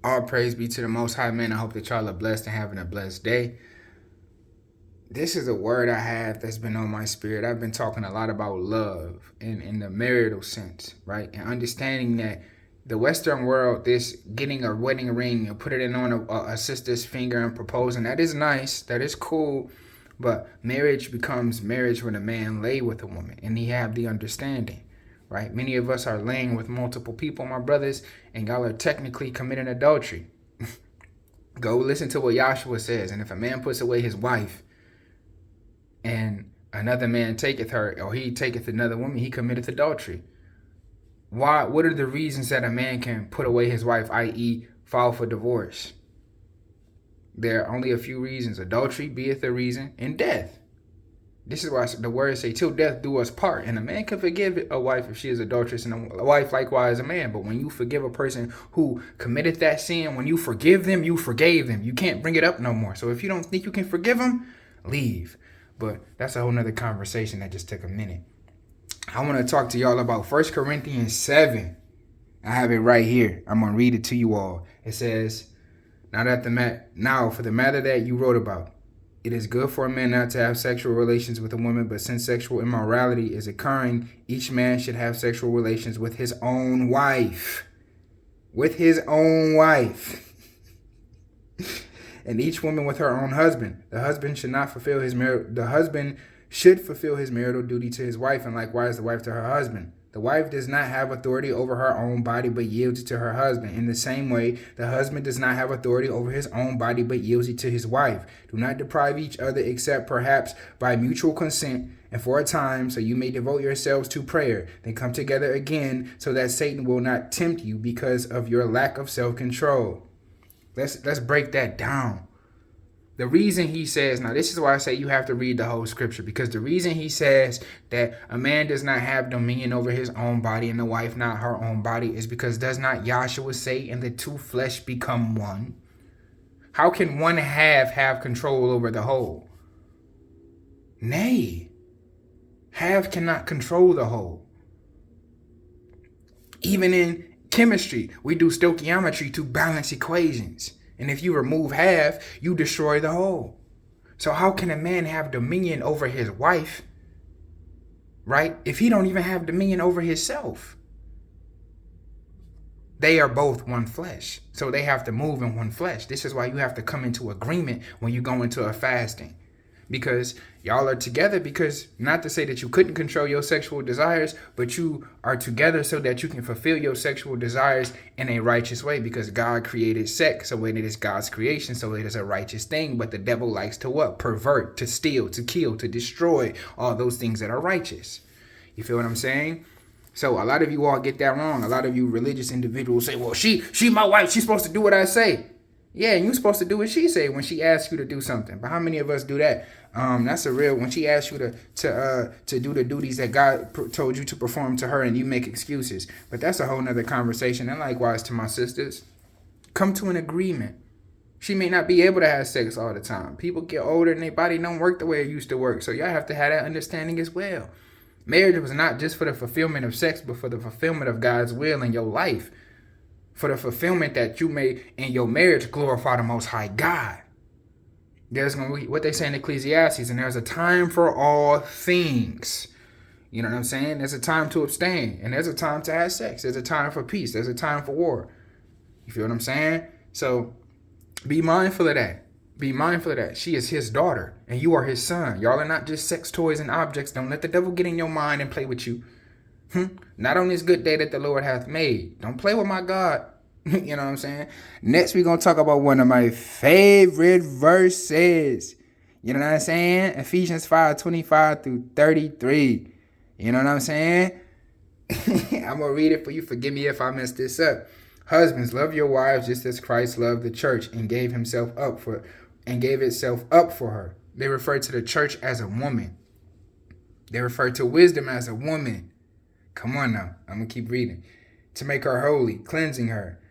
All praise be to the Most High, man. I hope that y'all are blessed and having a blessed day. This is a word I have that's been on my spirit. I've been talking a lot about love in the marital sense, right? And understanding that the Western world, this getting a wedding ring and put it in on a sister's finger and proposing, that is nice, that is cool. But marriage becomes marriage when a man lay with a woman and he have the understanding, right? Many of us are laying with multiple people, my brothers, and y'all are technically committing adultery. Go listen to what Yahshua says. And if a man puts away his wife and another man taketh her, or he taketh another woman, he committeth adultery. Why? What are the reasons that a man can put away his wife, i.e. file for divorce? There are only a few reasons. Adultery beeth a reason, and death. This is why the words say, till death do us part. And a man can forgive a wife if she is adulterous, and a wife likewise a man. But when you forgive a person who committed that sin, when you forgive them, you forgave them. You can't bring it up no more. So if you don't think you can forgive them, leave. But that's a whole nother conversation that just took a minute. I want to talk to y'all about 1 Corinthians 7. I have it right here. I'm going to read it to you all. It says, now for the matter that you wrote about, it is good for a man not to have sexual relations with a woman, but since sexual immorality is occurring, each man should have sexual relations with his own wife. With his own wife. And each woman with her own husband. The husband should fulfill his marital duty to his wife, and likewise the wife to her husband. The wife does not have authority over her own body, but yields it to her husband. In the same way, the husband does not have authority over his own body, but yields it to his wife. Do not deprive each other, except perhaps by mutual consent, and for a time, so you may devote yourselves to prayer. Then come together again, so that Satan will not tempt you because of your lack of self-control. Let's break that down. The reason he says, now this is why I say you have to read the whole scripture, because the reason he says that a man does not have dominion over his own body and the wife not her own body is because does not Yahshua say, and the two flesh become one? How can one half have control over the whole? Nay, half cannot control the whole. Even in chemistry, we do stoichiometry to balance equations. And if you remove half, you destroy the whole. So how can a man have dominion over his wife, right, if he don't even have dominion over himself? They are both one flesh. So they have to move in one flesh. This is why you have to come into agreement when you go into a fasting. Because y'all are together, because not to say that you couldn't control your sexual desires, but you are together so that you can fulfill your sexual desires in a righteous way, because God created sex, so it is God's creation, so it is a righteous thing. But the devil likes to what? Pervert, to steal, to kill, to destroy, all those things that are righteous. You feel what I'm saying? So a lot of you all get that wrong. A lot of you religious individuals say, well, she my wife, she's supposed to do what I say. Yeah, and you're supposed to do what she say when she asks you to do something. But how many of us do that? That's a real, when she asks you to do the duties that God told you to perform to her, and you make excuses. But that's a whole nother conversation. And likewise to my sisters, come to an agreement. She may not be able to have sex all the time. People get older and their body don't work the way it used to work. So y'all have to have that understanding as well. Marriage was not just for the fulfillment of sex, but for the fulfillment of God's will in your life. For the fulfillment that you may in your marriage glorify the Most High God. There's going to be what they say in Ecclesiastes, and there's a time for all things. You know what I'm saying? There's a time to abstain, and there's a time to have sex. There's a time for peace. There's a time for war. You feel what I'm saying? So be mindful of that. Be mindful of that. She is his daughter, and you are his son. Y'all are not just sex toys and objects. Don't let the devil get in your mind and play with you. Not on this good day that the Lord hath made. Don't play with my God. You know what I'm saying? Next, we're going to talk about one of my favorite verses. You know what I'm saying? Ephesians 5:25 through 33. You know what I'm saying? I'm going to read it for you. Forgive me if I mess this up. Husbands, love your wives just as Christ loved the church and gave itself up for her. They refer to the church as a woman. They refer to wisdom as a woman. Come on now. I'm going to keep reading. To make her holy, cleansing her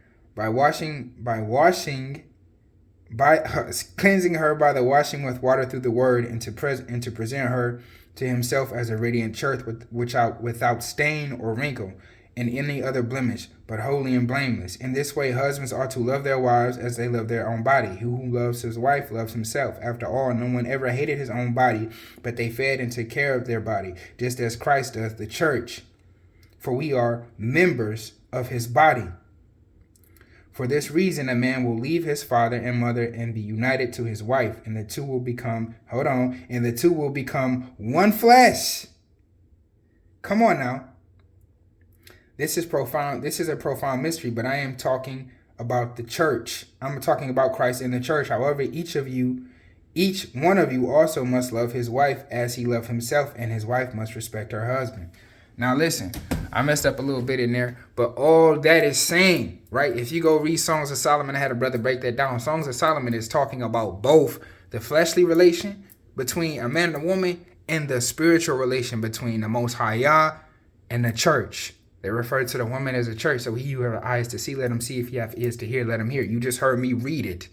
cleansing her by the washing with water through the word, and to present her to himself as a radiant church without stain or wrinkle in any other blemish, but holy and blameless. In this way, husbands ought to love their wives as they love their own body. He who loves his wife loves himself. After all, no one ever hated his own body, but they fed and took care of their body, just as Christ does the church. For we are members of his body. For this reason, a man will leave his father and mother and be united to his wife, and the two will become, one flesh. Come on now. This is profound. This is a profound mystery, but I am talking about the church. I'm talking about Christ in the church. However, each one of you also must love his wife as he loved himself, and his wife must respect her husband. Now listen, I messed up a little bit in there, but all that is saying, right? If you go read Songs of Solomon, I had a brother break that down. Songs of Solomon is talking about both the fleshly relation between a man and a woman and the spiritual relation between the Most High Yah and the church. They refer to the woman as a church. So he who have eyes to see, let him see. If you have ears to hear, let him hear. You just heard me read it.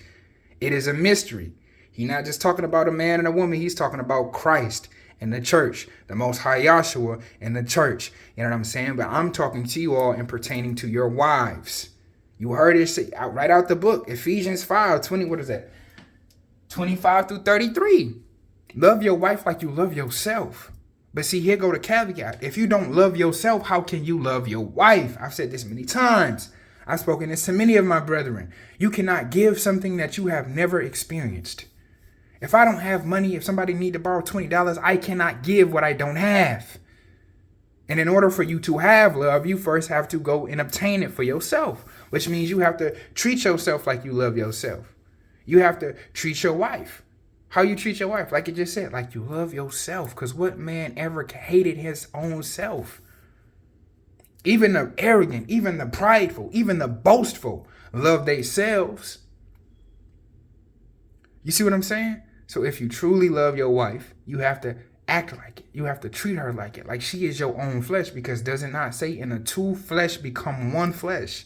It is a mystery. He's not just talking about a man and a woman. He's talking about Christ and the church, the Most High Yahshua and the church. You know what I'm saying? But I'm talking to you all and pertaining to your wives. You heard it right out the book. Ephesians 5:20. What is that? 25 through 33. Love your wife like you love yourself. But see, here go the caveat. If you don't love yourself, how can you love your wife? I've said this many times. I've spoken this to many of my brethren. You cannot give something that you have never experienced. If I don't have money, if somebody need to borrow $20, I cannot give what I don't have. And in order for you to have love, you first have to go and obtain it for yourself, which means you have to treat yourself like you love yourself. You have to treat your wife. How you treat your wife, like it just said, like you love yourself. Because what man ever hated his own self? Even the arrogant, even the prideful, even the boastful love themselves. You see what I'm saying? So if you truly love your wife, you have to act like it. You have to treat her like it, like she is your own flesh, because does it not say in the two flesh become one flesh?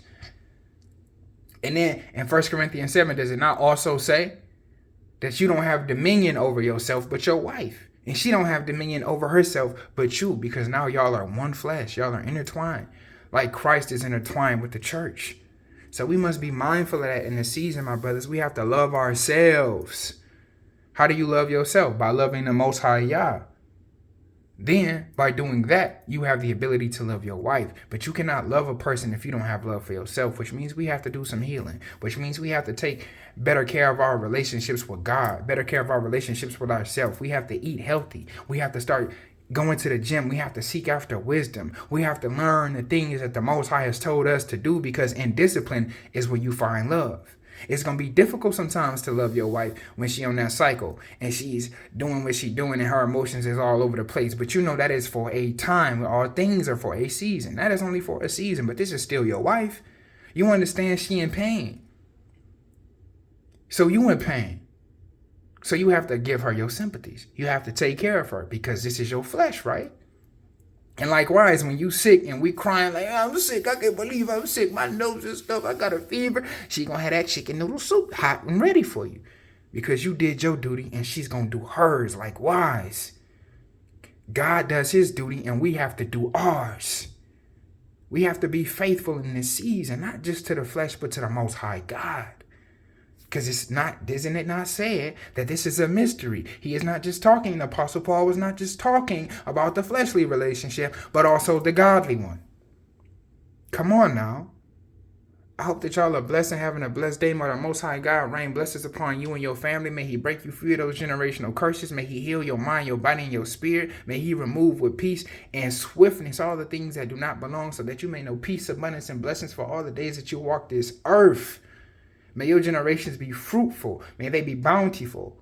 And then in 1 Corinthians 7, does it not also say that you don't have dominion over yourself but your wife? And she don't have dominion over herself but you, because now y'all are one flesh. Y'all are intertwined like Christ is intertwined with the church. So we must be mindful of that in this season, my brothers. We have to love ourselves. How do you love yourself? By loving the Most High Yah. Then, by doing that, you have the ability to love your wife. But you cannot love a person if you don't have love for yourself, which means we have to do some healing, which means we have to take better care of our relationships with God, better care of our relationships with ourselves. We have to eat healthy. We have to start going to the gym. We have to seek after wisdom. We have to learn the things that the Most High has told us to do, because in discipline is where you find love. It's going to be difficult sometimes to love your wife when she's on that cycle and she's doing what she's doing and her emotions is all over the place. But you know that is for a time. All things are for a season. That is only for a season, but this is still your wife. You understand she in pain. So you in pain. So you have to give her your sympathies. You have to take care of her because this is your flesh, right? And likewise, when you sick and we crying like, I'm sick, I can't believe I'm sick, my nose and stuff, I got a fever, she gonna have that chicken noodle soup hot and ready for you because you did your duty and she's gonna do hers likewise. God does his duty and we have to do ours. We have to be faithful in this season, not just to the flesh, but to the Most High God. Because isn't it not said that this is a mystery? He is not just talking, the Apostle Paul was not just talking about the fleshly relationship, but also the godly one. Come on now. I hope that y'all are blessed and having a blessed day. May the Most High God rain blessings upon you and your family. May he break you free of those generational curses. May he heal your mind, your body, and your spirit. May he remove with peace and swiftness all the things that do not belong, so that you may know peace, abundance, and blessings for all the days that you walk this earth. May your generations be fruitful. May they be bountiful.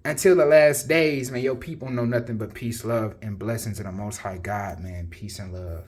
Until the last days, may your people know nothing but peace, love, and blessings of the Most High God, man. Peace and love.